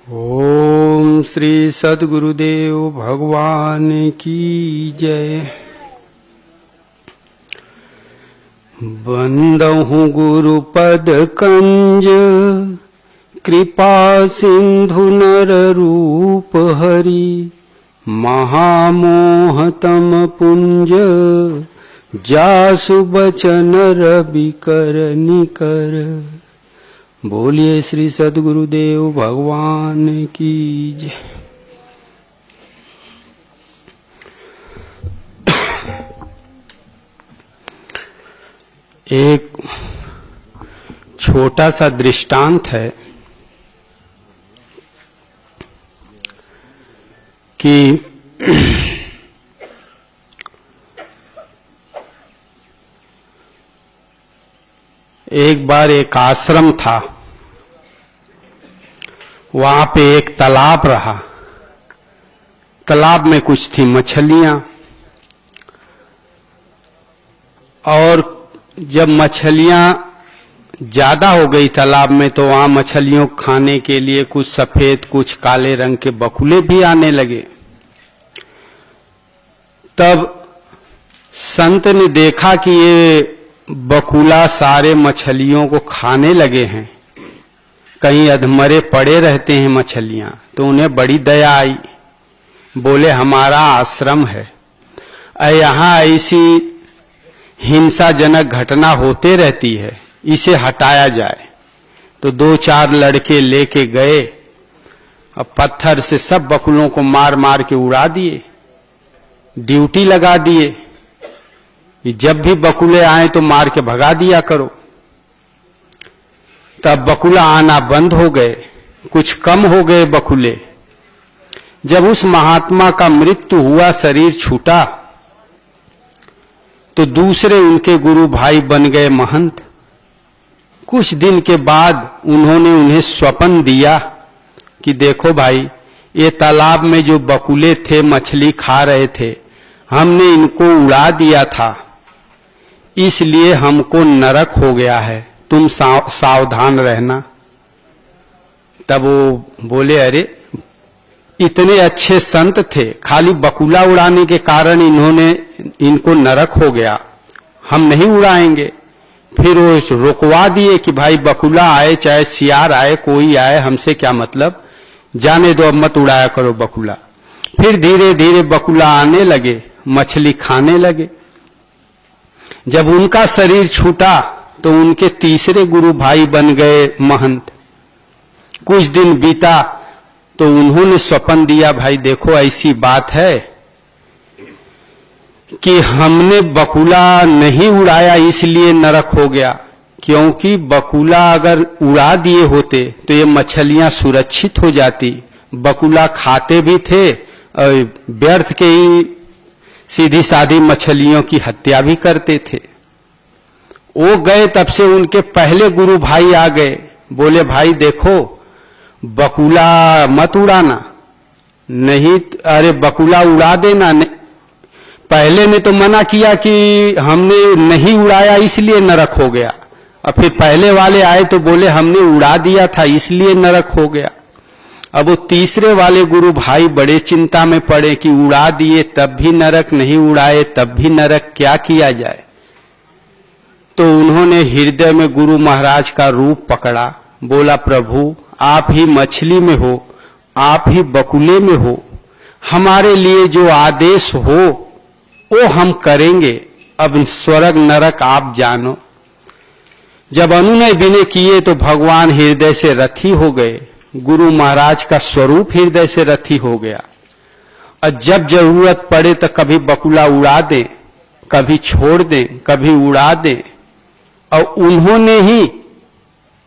ओम श्री सद्गुरुदेव भगवान की जय। बंदहु गुरुपद कंज कृपा सिंधु नर रूप हरि महामोहतम पुंज जासु बचन रवि कर निकर। बोलिए श्री सद्गुरुदेव भगवान की जय। एक छोटा सा दृष्टांत है कि एक बार एक आश्रम था, वहां पे एक तालाब रहा। तालाब में कुछ थी मछलियां, और जब मछलियां ज्यादा हो गई तालाब में तो वहां मछलियों को खाने के लिए कुछ सफेद कुछ काले रंग के बकुले भी आने लगे। तब संत ने देखा कि ये बकुला सारे मछलियों को खाने लगे हैं, कहीं अधमरे पड़े रहते हैं मछलियां, तो उन्हें बड़ी दया आई। बोले हमारा आश्रम है, यहां ऐसी हिंसाजनक घटना होते रहती है, इसे हटाया जाए। तो दो चार लड़के लेके गए और पत्थर से सब बकुलों को मार मार के उड़ा दिए, ड्यूटी लगा दिए। जब भी बकुले आए तो मार के भगा दिया करो। तब बकुला आना बंद हो गए, कुछ कम हो गए बकुले। जब उस महात्मा का मृत्यु हुआ, शरीर छूटा, तो दूसरे उनके गुरु भाई बन गए महंत। कुछ दिन के बाद उन्होंने उन्हें स्वप्न दिया कि देखो भाई, ये तालाब में जो बकुले थे मछली खा रहे थे, हमने इनको उड़ा दिया था, इसलिए हमको नरक हो गया है, तुम सावधान रहना। तब वो बोले अरे इतने अच्छे संत थे, खाली बकुला उड़ाने के कारण इनको नरक हो गया, हम नहीं उड़ाएंगे। फिर वो रुकवा दिए कि भाई बकुला आए चाहे सियार आए कोई आए, हमसे क्या मतलब, जाने दो, अब मत उड़ाया करो बकुला। फिर धीरे धीरे बकुला आने लगे, मछली खाने लगे। जब उनका शरीर छूटा तो उनके तीसरे गुरु भाई बन गए महंत। कुछ दिन बीता तो उन्होंने स्वप्न दिया, भाई देखो ऐसी बात है कि हमने बकुला नहीं उड़ाया इसलिए नरक हो गया, क्योंकि बकुला अगर उड़ा दिए होते तो ये मछलियां सुरक्षित हो जाती। बकुला खाते भी थे और व्यर्थ के ही सीधी सादी मछलियों की हत्या भी करते थे। वो गए, तब से उनके पहले गुरु भाई आ गए, बोले भाई देखो बकुला मत उड़ाना, नहीं अरे बकुला उड़ा देना। पहले ने तो मना किया कि हमने नहीं उड़ाया इसलिए नरक हो गया, और फिर पहले वाले आए तो बोले हमने उड़ा दिया था इसलिए नरक हो गया। अब वो तीसरे वाले गुरु भाई बड़े चिंता में पड़े कि उड़ा दिए तब भी नरक, नहीं उड़ाए तब भी नरक, क्या किया जाए। तो उन्होंने हृदय में गुरु महाराज का रूप पकड़ा, बोला प्रभु आप ही मछली में हो, आप ही बकुले में हो, हमारे लिए जो आदेश हो वो हम करेंगे, अब स्वर्ग नरक आप जानो। जब अनुनय विनय किए तो भगवान हृदय से रथी हो गए, गुरु महाराज का स्वरूप हृदय से रथी हो गया। और जब जरूरत पड़े तो कभी बकुला उड़ा दें, कभी छोड़ दें, कभी उड़ा दें। और उन्होंने ही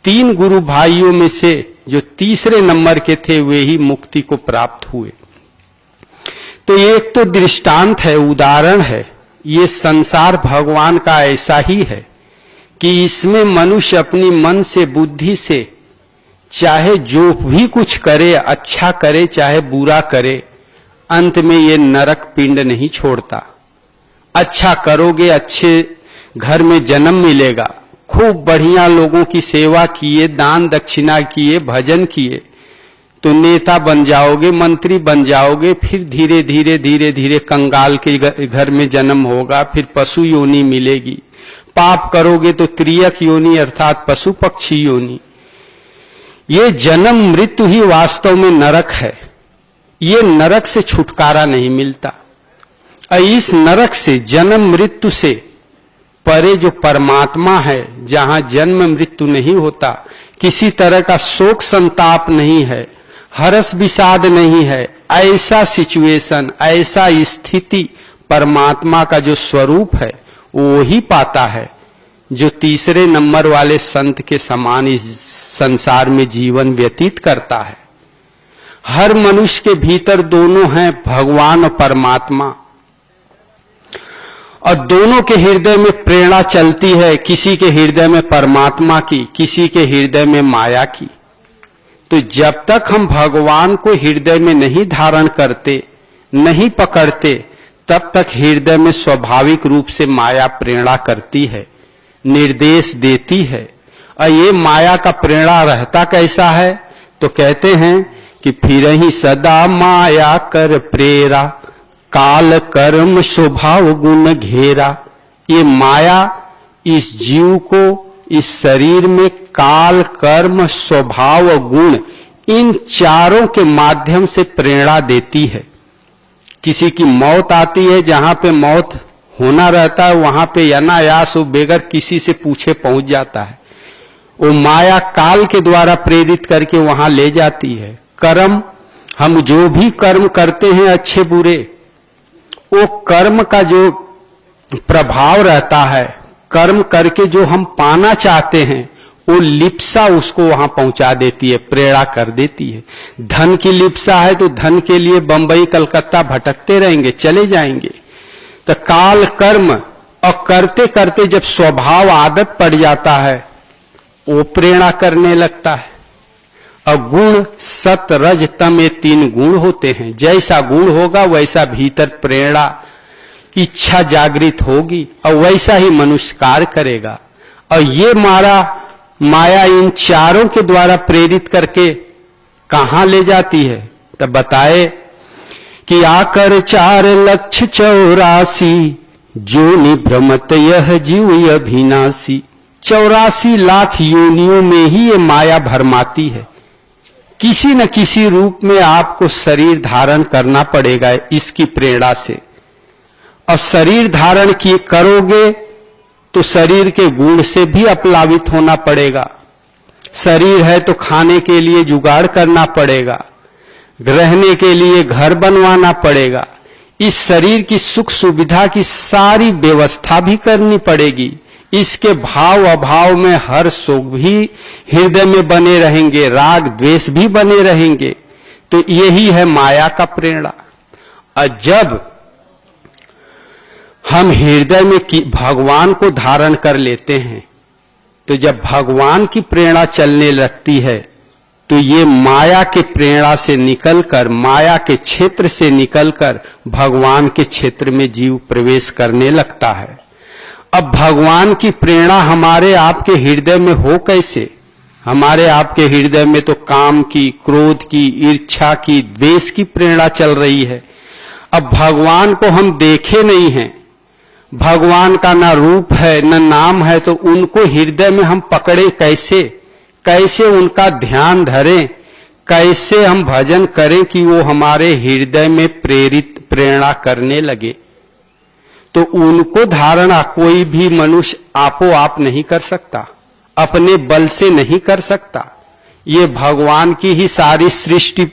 तीन गुरु भाइयों में से जो तीसरे नंबर के थे वे ही मुक्ति को प्राप्त हुए। तो एक तो दृष्टांत है, उदाहरण है। ये संसार भगवान का ऐसा ही है कि इसमें मनुष्य अपनी मन से बुद्धि से चाहे जो भी कुछ करे, अच्छा करे चाहे बुरा करे, अंत में ये नरक पिंड नहीं छोड़ता। अच्छा करोगे अच्छे घर में जन्म मिलेगा, खूब बढ़िया लोगों की सेवा किए, दान दक्षिणा किए, भजन किए, तो नेता बन जाओगे, मंत्री बन जाओगे, फिर धीरे धीरे धीरे धीरे कंगाल के घर में जन्म होगा, फिर पशु योनि मिलेगी। पाप करोगे तो त्रियक योनि अर्थात पशु पक्षी योनि। ये जन्म मृत्यु ही वास्तव में नरक है। ये नरक से छुटकारा नहीं मिलता। इस नरक से, जन्म मृत्यु से परे जो परमात्मा है, जहां जन्म मृत्यु नहीं होता, किसी तरह का शोक संताप नहीं है, हर्ष विषाद नहीं है, ऐसा सिचुएशन, ऐसा स्थिति परमात्मा का जो स्वरूप है वो ही पाता है जो तीसरे नंबर वाले संत के समान इस संसार में जीवन व्यतीत करता है। हर मनुष्य के भीतर दोनों हैं, भगवान और परमात्मा, और दोनों के हृदय में प्रेरणा चलती है, किसी के हृदय में परमात्मा की, किसी के हृदय में माया की। तो जब तक हम भगवान को हृदय में नहीं धारण करते, नहीं पकड़ते, तब तक हृदय में स्वाभाविक रूप से माया प्रेरणा करती है, निर्देश देती है। और ये माया का प्रेरणा रहता कैसा है? तो कहते हैं कि फिर ही सदा माया कर प्रेरा, काल कर्म स्वभाव गुण घेरा। ये माया इस जीव को, इस शरीर में काल कर्म स्वभाव और गुण, इन चारों के माध्यम से प्रेरणा देती है। किसी की मौत आती है, जहां पे मौत होना रहता है वहां पे अनायास वो बेगर किसी से पूछे पहुंच जाता है। वो माया काल के द्वारा प्रेरित करके वहां ले जाती है। कर्म, हम जो भी कर्म करते हैं अच्छे बुरे, वो कर्म का जो प्रभाव रहता है, कर्म करके जो हम पाना चाहते हैं, वो लिप्सा उसको वहां पहुंचा देती है, प्रेरणा कर देती है। धन की लिप्सा है तो धन के लिए बंबई कलकत्ता भटकते रहेंगे, चले जाएंगे। तो काल कर्म, और करते करते जब स्वभाव आदत पड़ जाता है, वो प्रेरणा करने लगता है। और गुण, सत रज तम, ये तीन गुण होते हैं। जैसा गुण होगा वैसा भीतर प्रेरणा, इच्छा जागृत होगी, और वैसा ही मनुष्य कार्य करेगा। और ये माया इन चारों के द्वारा प्रेरित करके कहां ले जाती है? तो बताए कि आकर 4,84,000 जोनि भ्रमत यह जीव अभिनाशी। 84 लाख योनियों में ही ये माया भरमाती है। किसी न किसी रूप में आपको शरीर धारण करना पड़ेगा इसकी प्रेरणा से। और शरीर धारण किए करोगे तो शरीर के गुण से भी अपलावित होना पड़ेगा। शरीर है तो खाने के लिए जुगाड़ करना पड़ेगा, रहने के लिए घर बनवाना पड़ेगा, इस शरीर की सुख सुविधा की सारी व्यवस्था भी करनी पड़ेगी। इसके भाव अभाव में हर सुख भी हृदय में बने रहेंगे, राग द्वेष भी बने रहेंगे। तो यही है माया का प्रेरणा। और जब हम हृदय में भगवान को धारण कर लेते हैं, तो जब भगवान की प्रेरणा चलने लगती है, तो ये माया के प्रेरणा से निकलकर, माया के क्षेत्र से निकलकर भगवान के क्षेत्र में जीव प्रवेश करने लगता है। अब भगवान की प्रेरणा हमारे आपके हृदय में हो कैसे? हमारे आपके हृदय में तो काम की, क्रोध की, ईर्ष्या की, द्वेष की प्रेरणा चल रही है। अब भगवान को हम देखे नहीं हैं, भगवान का ना रूप है न नाम है, तो उनको हृदय में हम पकड़े कैसे? कैसे उनका ध्यान धरें? कैसे हम भजन करें कि वो हमारे हृदय में प्रेरणा करने लगे? तो उनको धारणा कोई भी मनुष्य आपो आप नहीं कर सकता, अपने बल से नहीं कर सकता। ये भगवान की ही सारी सृष्टि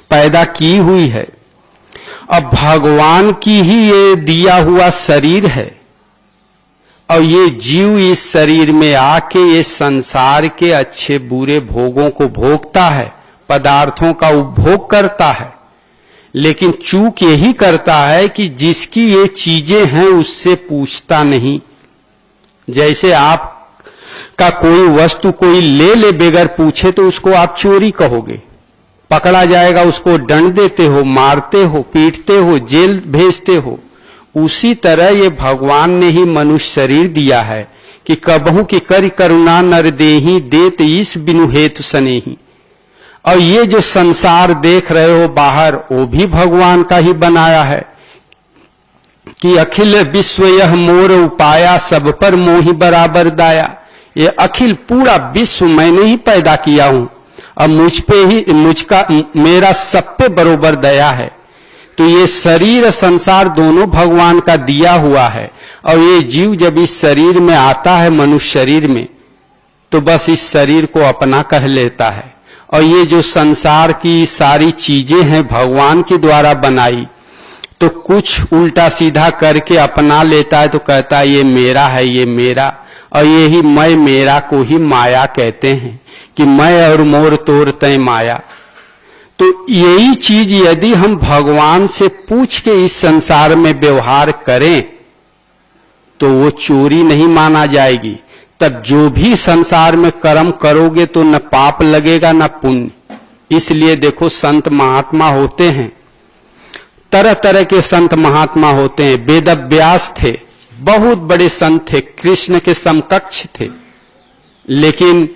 पैदा की हुई है। अब भगवान की ही ये दिया हुआ शरीर है, और ये जीव इस शरीर में आके ये संसार के अच्छे बुरे भोगों को भोगता है, पदार्थों का उपभोग करता है। लेकिन चूक यही करता है कि जिसकी ये चीजें हैं उससे पूछता नहीं। जैसे आप का कोई वस्तु कोई ले बगैर पूछे तो उसको आप चोरी कहोगे, पकड़ा जाएगा, उसको दंड देते हो, मारते हो, पीटते हो, जेल भेजते हो। उसी तरह ये भगवान ने ही मनुष्य शरीर दिया है कि कबहू की करि करुणा नर देही, देत ईस बिनु हेतु सनेही। और ये जो संसार देख रहे हो बाहर, वो भी भगवान का ही बनाया है कि अखिल विश्व यह मोर उपाया, सब पर मोहि बराबर दाया। ये अखिल पूरा विश्व मैंने ही पैदा किया हूं और मुझ पे ही, मेरा सब पे बरोबर दया है। तो ये शरीर संसार दोनों भगवान का दिया हुआ है और ये जीव जब इस शरीर में आता है, मनुष्य शरीर में, तो बस इस शरीर को अपना कह लेता है। और ये जो संसार की सारी चीजें हैं भगवान के द्वारा बनाई, तो कुछ उल्टा सीधा करके अपना लेता है, तो कहता है ये मेरा है, ये मेरा। और यही मैं मेरा को ही माया कहते हैं कि मैं और मोर तोर तय माया। तो यही चीज यदि हम भगवान से पूछ के इस संसार में व्यवहार करें तो वो चोरी नहीं माना जाएगी। तब जो भी संसार में कर्म करोगे तो न पाप लगेगा न पुण्य। इसलिए देखो संत महात्मा होते हैं, तरह तरह के संत महात्मा होते हैं। वेद व्यास थे, बहुत बड़े संत थे, कृष्ण के समकक्ष थे। लेकिन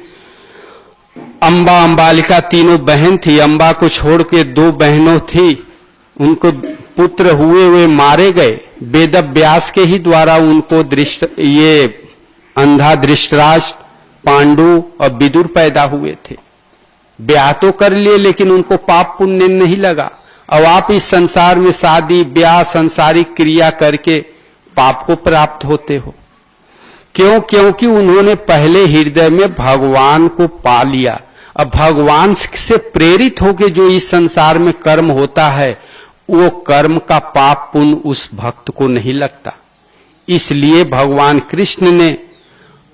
अंबा अंबालिका तीनों बहन थी। अंबा को छोड़ के 2 बहनों थी, उनको पुत्र हुए मारे गए। वेद व्यास के ही द्वारा उनको ये अंधा धृतराष्ट्र, पांडु और विदुर पैदा हुए थे। ब्याह तो कर लिए लेकिन उनको पाप पुण्य नहीं लगा। अब आप इस संसार में शादी ब्याह सांसारिक क्रिया करके पाप को प्राप्त होते हो। क्यों? क्योंकि उन्होंने पहले हृदय में भगवान को पा लिया। अब भगवान से प्रेरित होकर जो इस संसार में कर्म होता है, वो कर्म का पाप पुण्य उस भक्त को नहीं लगता। इसलिए भगवान कृष्ण ने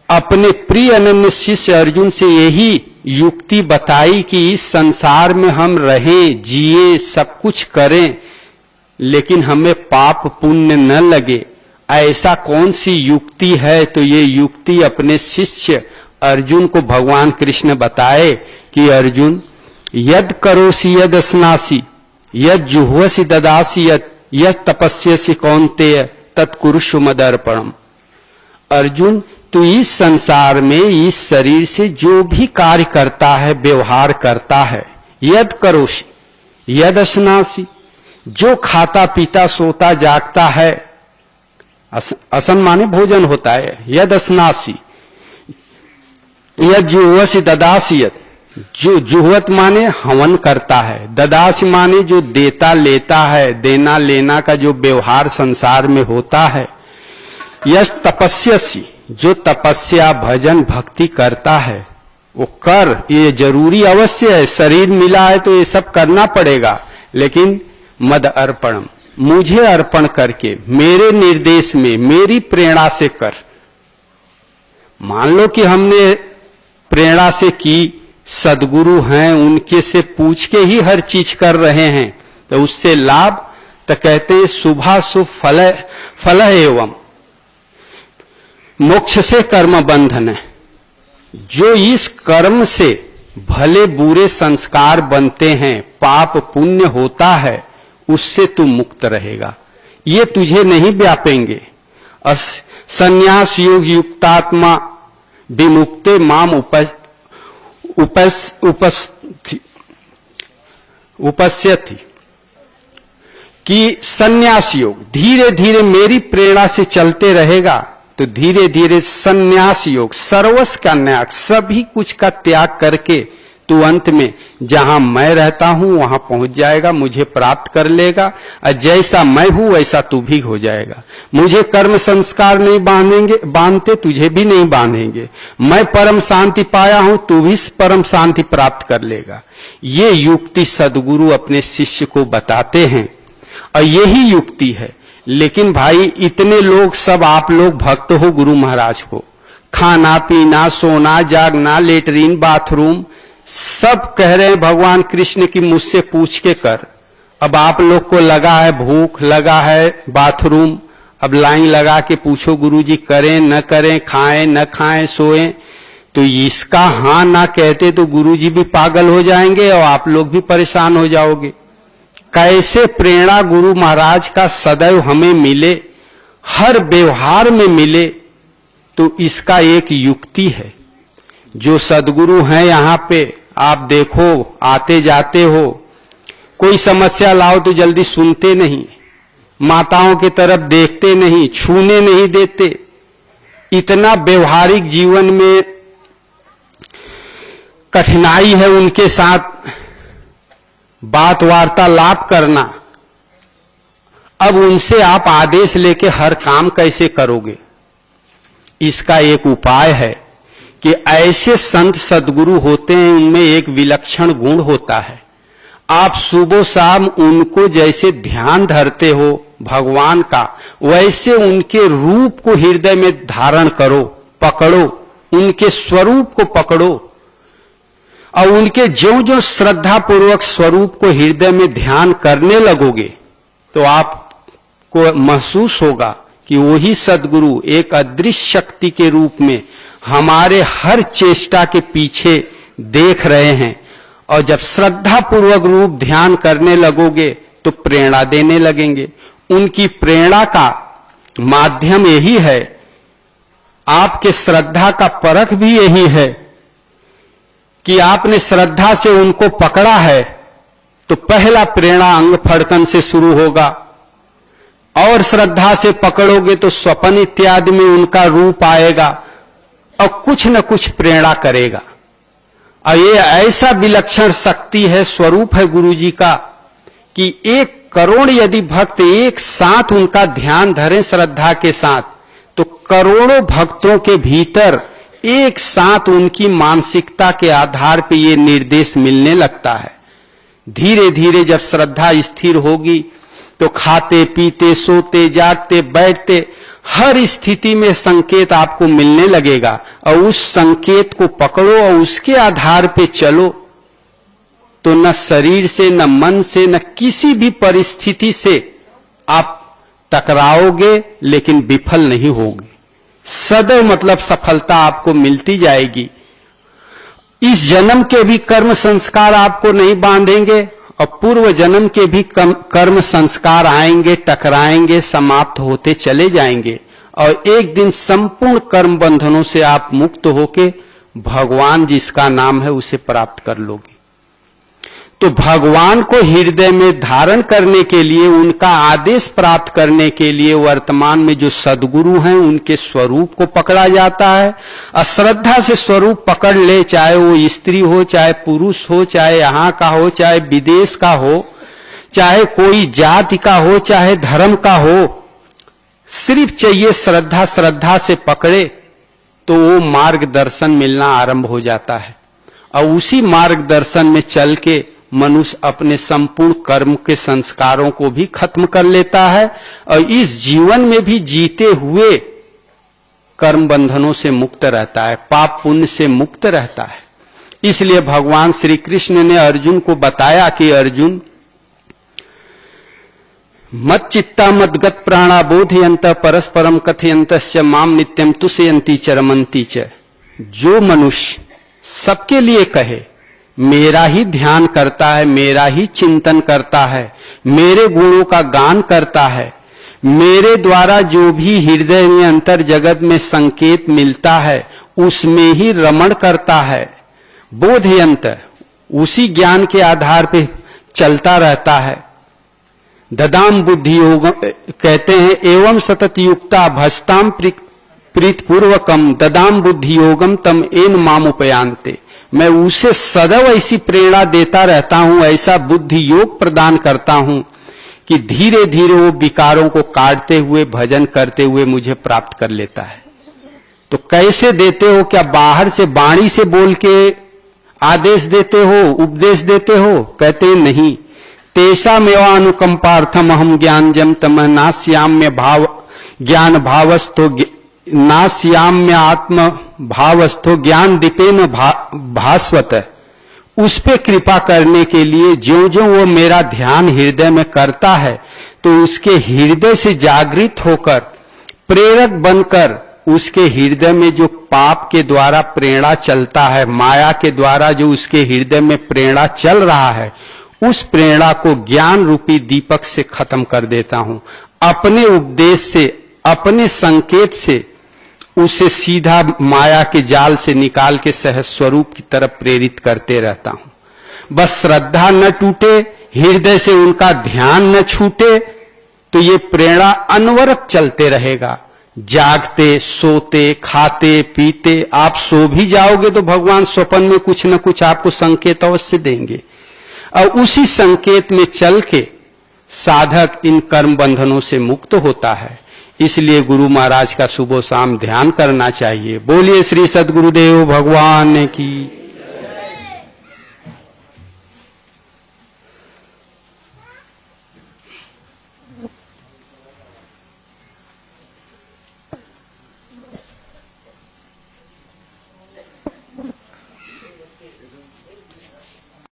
अपने प्रिय अनन्य शिष्य अर्जुन से यही युक्ति बताई कि इस संसार में हम रहें, जिए, सब कुछ करें, लेकिन हमें पाप पुण्य न लगे। ऐसा कौन सी युक्ति है? तो ये युक्ति अपने शिष्य अर्जुन को भगवान कृष्ण बताए कि अर्जुन, यद करोसि यद स्नासि यद जुह्वसि ददासि यद तपस्यसि कौन्तेय तत्कुरुष्व मदर्पणम। अर्जुन, तो इस संसार में इस शरीर से जो भी कार्य करता है, व्यवहार करता है, यद करोसि यद स्नासि, जो खाता पीता सोता जागता है, असन माने भोजन होता है, यद स्नासि यद जुह्वसि ददासि, जो जुह्वत माने हवन करता है, ददासि माने जो देता लेता है, देना लेना का जो व्यवहार संसार में होता है, यश तपस्यसि, जो तपस्या भजन भक्ति करता है, वो कर। ये जरूरी अवश्य है, शरीर मिला है तो ये सब करना पड़ेगा, लेकिन मद अर्पणम, मुझे अर्पण करके मेरे निर्देश में मेरी प्रेरणा से कर। मान लो कि हमने प्रेरणा से की, सदगुरु हैं उनके से पूछ के ही हर चीज कर रहे हैं, तो उससे लाभ, तो कहते हैं शुभाशुभ फल एवं मोक्ष से कर्म बंधन है। जो इस कर्म से भले बुरे संस्कार बनते हैं, पाप पुण्य होता है, उससे तू मुक्त रहेगा, ये तुझे नहीं व्यापेंगे। संन्यास योग युक्तात्मा विमुक्ते माम उपस्यति, कि संन्यास योग धीरे धीरे मेरी प्रेरणा से चलते रहेगा तो धीरे धीरे संन्यास योग, सर्वस्व का न्याग, सभी कुछ का त्याग करके तू अंत में जहां मैं रहता हूं वहां पहुंच जाएगा, मुझे प्राप्त कर लेगा। और जैसा मैं हूं वैसा तू भी हो जाएगा। मुझे कर्म संस्कार नहीं बांधते, तुझे भी नहीं बांधेंगे। मैं परम शांति पाया हूं, तू भी परम शांति प्राप्त कर लेगा। ये युक्ति सदगुरु अपने शिष्य को बताते हैं और यही युक्ति है। लेकिन भाई इतने लोग, सब आप लोग भक्त हो गुरु महाराज को, खाना पीना सोना जागना लेटरीन बाथरूम सब कह रहे हैं भगवान कृष्ण की मुझसे पूछ के कर। अब आप लोग को लगा है भूख, लगा है बाथरूम, अब लाइन लगा के पूछो गुरुजी करें न करें, खाएं न खाएं, सोएं, तो इसका हां ना कहते तो गुरुजी भी पागल हो जाएंगे और आप लोग भी परेशान हो जाओगे। कैसे प्रेरणा गुरु महाराज का सदैव हमें मिले, हर व्यवहार में मिले, तो इसका एक युक्ति है। जो सदगुरु हैं यहाँ पे आप देखो, आते जाते हो, कोई समस्या लाओ तो जल्दी सुनते नहीं, माताओं की तरफ देखते नहीं, छूने नहीं देते। इतना व्यवहारिक जीवन में कठिनाई है उनके साथ बात वार्तालाप करना। अब उनसे आप आदेश लेके हर काम कैसे करोगे? इसका एक उपाय है कि ऐसे संत सद्गुरु होते हैं, उनमें एक विलक्षण गुण होता है। आप सुबह शाम उनको जैसे ध्यान धरते हो भगवान का, वैसे उनके रूप को हृदय में धारण करो, पकड़ो, उनके स्वरूप को पकड़ो और उनके जो श्रद्धा पूर्वक स्वरूप को हृदय में ध्यान करने लगोगे तो आपको महसूस होगा कि वही सद्गुरु एक अदृश्य शक्ति के रूप में हमारे हर चेष्टा के पीछे देख रहे हैं। और जब श्रद्धा पूर्वक रूप ध्यान करने लगोगे तो प्रेरणा देने लगेंगे। उनकी प्रेरणा का माध्यम यही है, आपके श्रद्धा का परख भी यही है कि आपने श्रद्धा से उनको पकड़ा है तो पहला प्रेरणा अंग फड़कन से शुरू होगा, और श्रद्धा से पकड़ोगे तो स्वप्न इत्यादि में उनका रूप आएगा और कुछ न कुछ प्रेरणा करेगा। और ये ऐसा विलक्षण शक्ति है, स्वरूप है गुरु जी का कि 1 करोड़ यदि भक्त एक साथ उनका ध्यान धरें श्रद्धा के साथ, तो करोड़ों भक्तों के भीतर एक साथ उनकी मानसिकता के आधार पर ये निर्देश मिलने लगता है। धीरे धीरे जब श्रद्धा स्थिर होगी तो खाते पीते सोते जागते बैठते हर स्थिति में संकेत आपको मिलने लगेगा, और उस संकेत को पकड़ो और उसके आधार पे चलो तो न शरीर से, न मन से, न किसी भी परिस्थिति से आप टकराओगे लेकिन विफल नहीं होगे। सदैव मतलब सफलता आपको मिलती जाएगी। इस जन्म के भी कर्म संस्कार आपको नहीं बांधेंगे और पूर्व जन्म के भी कर्म संस्कार आएंगे, टकराएंगे, समाप्त होते चले जाएंगे और एक दिन संपूर्ण कर्म बंधनों से आप मुक्त होके भगवान जिसका नाम है उसे प्राप्त कर लोगे। तो भगवान को हृदय में धारण करने के लिए, उनका आदेश प्राप्त करने के लिए वर्तमान में जो सद्गुरु हैं उनके स्वरूप को पकड़ा जाता है। अश्रद्धा से स्वरूप पकड़ ले, चाहे वो स्त्री हो, चाहे पुरुष हो, चाहे यहां का हो, चाहे विदेश का हो, चाहे कोई जाति का हो, चाहे धर्म का हो, सिर्फ चाहिए श्रद्धा। श्रद्धा से पकड़े तो वो मार्गदर्शन मिलना आरंभ हो जाता है और उसी मार्गदर्शन में चल के मनुष्य अपने संपूर्ण कर्म के संस्कारों को भी खत्म कर लेता है और इस जीवन में भी जीते हुए कर्म बंधनों से मुक्त रहता है, पाप पुण्य से मुक्त रहता है। इसलिए भगवान श्री कृष्ण ने अर्जुन को बताया कि अर्जुन, मत चित्ता मदगत प्राणा बोधयंत परस्परम कथयंतस्य माम नित्यम तुष्यन्ति च रमन्ति च। जो मनुष्य सबके लिए कहे मेरा ही ध्यान करता है, मेरा ही चिंतन करता है, मेरे गुणों का गान करता है, मेरे द्वारा जो भी हृदय में अंतर जगत में संकेत मिलता है उसमें ही रमण करता है, बोधयंत उसी ज्ञान के आधार पे चलता रहता है। ददाम बुद्धि योग कहते हैं, एवं सतत युक्ता भजताम प्रीतपूर्वकम ददाम बुद्धि योगम तम एन मामुपयांते। मैं उसे सदैव ऐसी प्रेरणा देता रहता हूं, ऐसा बुद्धि योग प्रदान करता हूं कि धीरे धीरे वो विकारों को काटते हुए भजन करते हुए मुझे प्राप्त कर लेता है। तो कैसे देते हो? क्या बाहर से वाणी से बोल के आदेश देते हो, उपदेश देते हो? कहते नहीं। तेषा मेवानुकंपार्थम अहम ज्ञानजम तमः नास्याम्य भाव ज्ञान भावस्थो नास्याम्य आत्म भावस्थो ज्ञान दीपेन भास्वत। उस पे कृपा करने के लिए जो जो वो मेरा ध्यान हृदय में करता है तो उसके हृदय से जागृत होकर प्रेरक बनकर उसके हृदय में जो पाप के द्वारा प्रेरणा चलता है, माया के द्वारा जो उसके हृदय में प्रेरणा चल रहा है, उस प्रेरणा को ज्ञान रूपी दीपक से खत्म कर देता हूं। अपने उपदेश से, अपने संकेत से उसे सीधा माया के जाल से निकाल के सहज स्वरूप की तरफ प्रेरित करते रहता हूं। बस श्रद्धा न टूटे, हृदय से उनका ध्यान न छूटे, तो ये प्रेरणा अनवरत चलते रहेगा। जागते, सोते, खाते, पीते, आप सो भी जाओगे तो भगवान स्वप्न में कुछ न कुछ आपको संकेत अवश्य देंगे, और उसी संकेत में चल के साधक इन कर्म बंधनों से मुक्त होता है। इसलिए गुरु महाराज का सुबह शाम ध्यान करना चाहिए। बोलिए श्री सद्गुरुदेव भगवान की।